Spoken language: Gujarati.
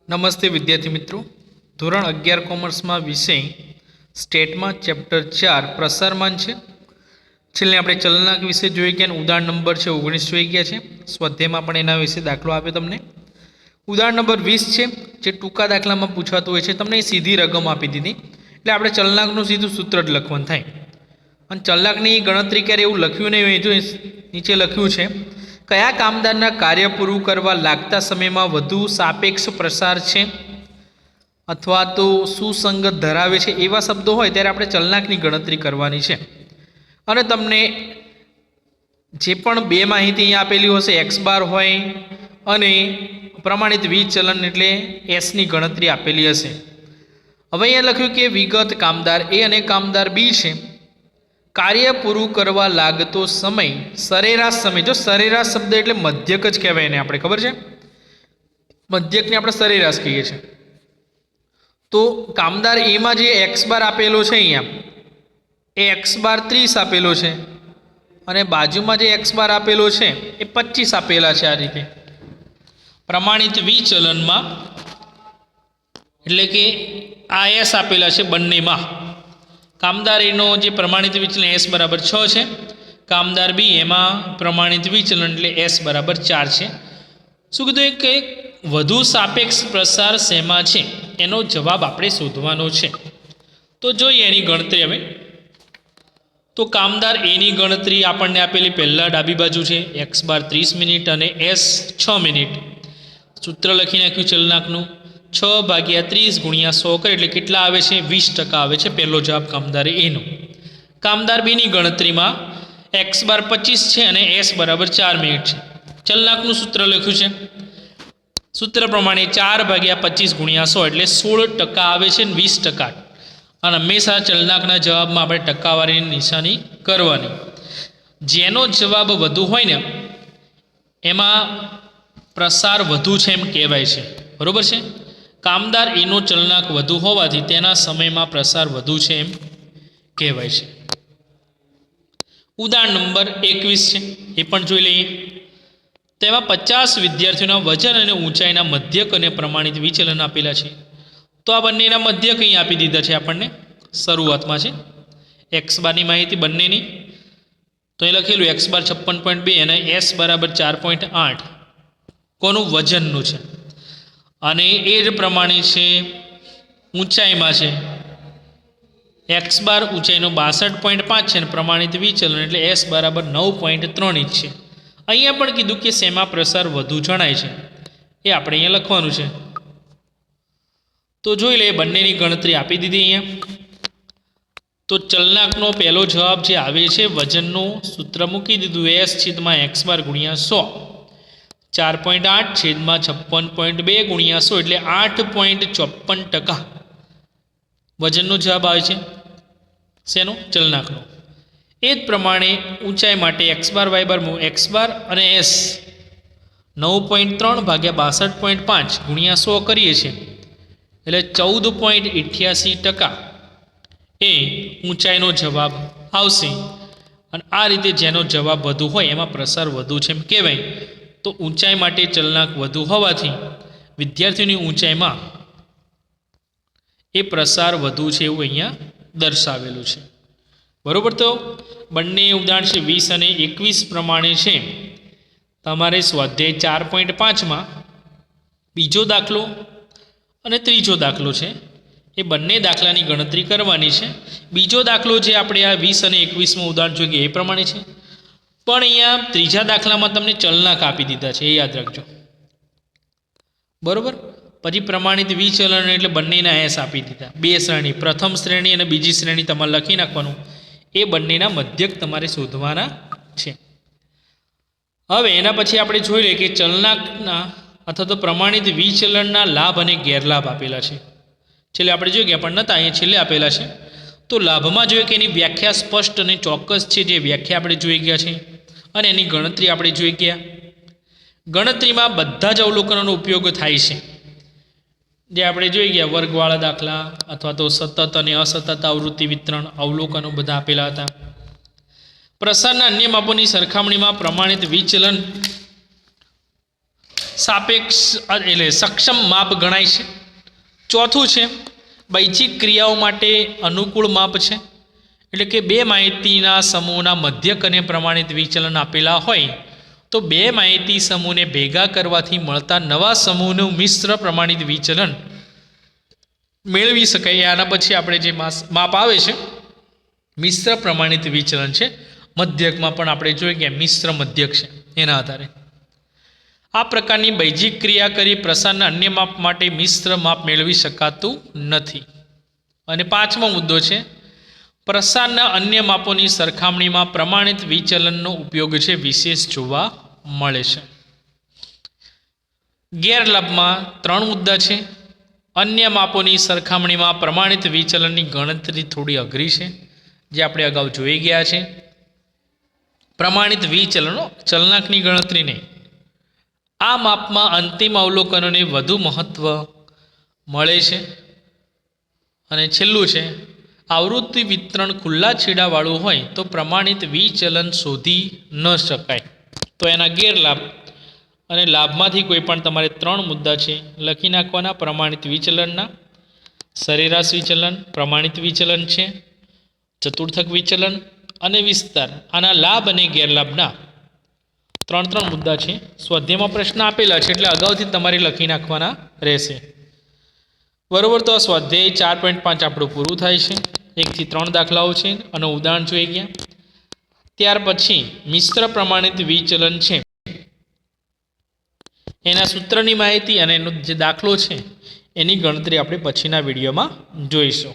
નમસ્તે વિદ્યાર્થી મિત્રો, ધોરણ 11 કોમર્સમાં વિષય સ્ટેટમાં ચેપ્ટર 4 પ્રસારમાન છે. છેલ્લે આપણે ચલનાંક વિશે જોઈ ગયા અને ઉદાહરણ નંબર છે 19 જોઈ ગયા છે. સ્વાધ્યાયમાં પણ એના વિશે દાખલો આપ્યો તમને. ઉદાહરણ નંબર 20 છે, જે ટૂંકા દાખલામાં પૂછાતું હોય છે. તમને એ સીધી રકમ આપી દીધી, એટલે આપણે ચલનાંકનું સીધું સૂત્ર જ લખવાનું થાય. અને ચલનાંકની ગણતરી ક્યારે એવું લખ્યું નહીં હોય. જો નીચે લખ્યું છે, કયા કામદારના કાર્ય પૂરું કરવા લાગતા સમયમાં વધુ સાપેક્ષ પ્રસાર છે અથવા તો સુસંગત ધરાવે છે, એવા શબ્દો હોય ત્યારે આપણે ચલનાંકની ગણતરી કરવાની છે. અને તમને જે પણ બે માહિતી અહીંયા આપેલી હશે, એક્સ બાર હોય અને પ્રમાણિત વિચલન એટલે એસની ગણતરી આપેલી હશે. હવે અહીંયા લખ્યું કે વિગત કામદાર એ અને કામદાર બી છે, કાર્ય પૂરું કરવા લાગતો સમય સરેરાશ સમય. જો સરેરાશ શબ્દ એટલે મધ્યક જ કહેવાય એને, આપણે ખબર છે, મધ્યકને આપણે સરેરાશ કહીએ છીએ. તો કામદાર એમાં જે એક્સ બાર આપેલો છે, અહીંયા એ એક્સ બાર 30 આપેલો છે અને બાજુમાં જે એક્સ બાર આપેલો છે એ 25 આપેલા છે. આ રીતે પ્રમાણિત વિચલનમાં એટલે કે આ એસ આપેલા છે બંનેમાં. કામદાર એનો જે પ્રમાણિત વિચલન એસ બરાબર 6 છે, કામદાર બી એમાં પ્રમાણિત વિચલન એટલે એસ બરાબર 4 છે. શું કીધું કે વધુ સાપેક્ષ પ્રસાર શેમાં છે, એનો જવાબ આપણે શોધવાનો છે. તો જોઈએ એની ગણતરી. હવે તો કામદાર એની ગણતરી આપણને આપેલી પહેલાં ડાબી બાજુ છે, એક્સ બાર 30 મિનિટ અને એસ 6 મિનિટ. સૂત્ર લખી નાખ્યું ચલનાંકનું, 6/30 × 100 કરે એટલે કેટલા આવે છે? 20% આવે છે. પહેલો જવાબ કામદાર એનો. કામદાર બીની ગણતરીમાં એક્સ બાર 25 છે અને એસ બરાબર 4 મિનિટ છે. ચલનાંકનું સૂત્ર લખ્યું છે, સૂત્ર પ્રમાણે 4/25 × 100 એટલે 16% આવે છે ને 20%. અને હંમેશા ચલનાંકના જવાબમાં આપણે ટકાવારીની નિશાની કરવાની. જેનો જવાબ વધુ હોય ને એમાં પ્રસાર વધુ છે એમ કહેવાય છે, બરાબર છે. કામદાર એનો ચલનાંક વધુ હોવાથી તેના સમયમાં પ્રસાર વધુ છે એમ કહેવાય છે. ઉદાહરણ નંબર 21 છે, એ પણ જોઈ લઈએ. તેમાં 50 વિદ્યાર્થીઓના વજન અને ઊંચાઈના મધ્યક અને પ્રમાણિત વિચલન આપેલા છે. તો આ બંનેના મધ્યક અહીં આપી દીધા છે આપણને, શરૂઆતમાં છે એક્સ બારની માહિતી બંનેની. તો એ લખેલું એક્સ બાર 56.2 અને એસ બરાબર 4.8 કોનું? વજનનું છે. અને એ જ પ્રમાણે છે ઊંચાઈમાં છે, એક્સ બાર ઊંચાઈનો 62.5 છે અને પ્રમાણિત વિચલન એટલે એસ બરાબર 9.3 ઇંચ છે. અહીંયા પણ કીધું કે શેમાં પ્રસાર વધુ જણાય છે, એ આપણે અહીંયા લખવાનું છે. તો જોઈ લે, બંનેની ગણતરી આપી દીધી અહીંયા. તો ચલનાંકનો પહેલો જવાબ જે આવે છે, વજનનું સૂત્ર મૂકી દીધું, એસ છેદમાં એક્સ બાર × 100, 4.8 છેદમાં 56.2 × 100 એટલે 8.54% વજનનો જવાબ આવે છે. શેનો? ચલનાંકનો. એ જ પ્રમાણે ઊંચાઈ માટે એક્સ બાર વાય બાર એક્સ બાર અને એસ 9.3/62.5 × 100 કરીએ છીએ એટલે 14.88% એ ઊંચાઈનો જવાબ આવશે. અને આ રીતે જેનો જવાબ વધુ હોય એમાં પ્રસાર વધુ છે એમ કહેવાય. તો ઊંચાઈ માટે ચલનાંક વધુ હોવાથી વિદ્યાર્થીઓની ઊંચાઈમાં એ પ્રસાર વધુ છે એવું અહીંયા દર્શાવેલું છે, બરાબર. તો બંને ઉદાહરણ છે 20 અને 21 પ્રમાણે છે. તમારે સ્વાધ્યાય 4.5માં બીજો દાખલો અને ત્રીજો દાખલો છે, એ બંને દાખલાની ગણતરી કરવાની છે. બીજો દાખલો જે આપણે આ 20 અને 21માં ઉદાહરણ જોઈએ એ પ્રમાણે છે, પણ અહીંયા ત્રીજા દાખલામાં તમને ચલનાંક આપી દીધા છે, એ યાદ રાખજો, બરાબર. પછી પ્રમાણિત વિચલન એટલે બંનેના એસ આપી દીધા. બે શ્રેણી, પ્રથમ શ્રેણી અને બીજી શ્રેણી તમારે લખી નાખવાનું. એ બંનેના મધ્યક તમારે શોધવાના છે. હવે એના પછી આપણે જોઈ લઈએ કે ચલનાંકના અથવા તો પ્રમાણિત વિચલનના લાભ અને ગેરલાભ આપેલા છે. છેલ્લે આપણે જોઈ ગયા પણ નહોતા, અહીંયા છેલ્લે આપેલા છે. તો લાભમાં જોઈએ કે એની વ્યાખ્યા સ્પષ્ટ અને ચોક્કસ છે, જે વ્યાખ્યા આપણે જોઈ ગયા છે, અને એની ગણતરી આપણે જોઈ ગયા. ગણતરીમાં બધા જ અવલોકનોનો ઉપયોગ થાય છે, જે આપણે જોઈ ગયા. વર્ગવાળા દાખલા અથવા તો સતત અને અસતત આવૃત્તિ વિતરણ અવલોકનો બધા આપેલા હતા. પ્રસારના અન્ય માપોની સરખામણીમાં પ્રમાણિત વિચલન સાપેક્ષ એટલે સક્ષમ માપ ગણાય છે. ચોથું છે બૈજિક ક્રિયાઓ માટે અનુકૂળ માપ છે. એટલે કે બે માહિતીના સમૂહના મધ્યક અને પ્રમાણિત વિચલન આપેલા હોય તો બે માહિતી સમૂહને ભેગા કરવાથી મળતા નવા સમૂહનું મિશ્ર પ્રમાણિત વિચલન મેળવી શકાય. આના પછી આપણે જે માપ આવે છે મિશ્ર પ્રમાણિત વિચલન છે. મધ્યકમાં પણ આપણે જોઈએ કે મિશ્ર મધ્યક છે એના આધારે. આ પ્રકારની બૈજિક ક્રિયા કરી પ્રસારના અન્ય માપ માટે મિશ્ર માપ મેળવી શકાતું નથી. અને પાંચમો મુદ્દો છે પ્રસારના અન્ય માપોની સરખામણીમાં પ્રમાણિત વિચલનનો ઉપયોગ છે વિશેષ જોવા મળે છે. ગેરલાભમાં 3 મુદ્દા છે. અન્ય માપોની સરખામણીમાં પ્રમાણિત વિચલનની ગણતરી થોડી અઘરી છે, જે આપણે અગાઉ જોઈ ગયા છે. પ્રમાણિત વિચલનો ચલનાંકની ગણતરી નહીં. આ માપમાં અંતિમ અવલોકનોને વધુ મહત્વ મળે છે. અને છેલ્લું છે આવૃત્તિ વિતરણ ખુલ્લા છેડાવાળું હોય તો પ્રમાણિત વિચલન શોધી ન શકાય. તો એના ગેરલાભ અને લાભમાંથી કોઈ પણ તમારે 3 મુદ્દા છે લખી નાખવાના. પ્રમાણિત વિચલનના સરેરાશ વિચલન, પ્રમાણિત વિચલન છે, ચતુર્થક વિચલન અને વિસ્તાર. આના લાભ અને ગેરલાભના 3 મુદ્દા છે. સ્વાધ્યાયમાં પ્રશ્ન આપેલા છે એટલે અગાઉથી તમારે લખી નાખવાના રહેશે. બરોબર. તો આ સ્વાધ્યાય 4.5 આપણું પૂરું થાય છે. 1 થી 3 દાખલાઓ છે અને ઉદાહરણ જોઈ ગયા. ત્યાર પછી મિશ્ર પ્રમાણિત વિચલન છે એના સૂત્રની માહિતી અને એનો જે દાખલો છે એની ગણતરી આપણે પછીના વિડીયોમાં જોઈશું.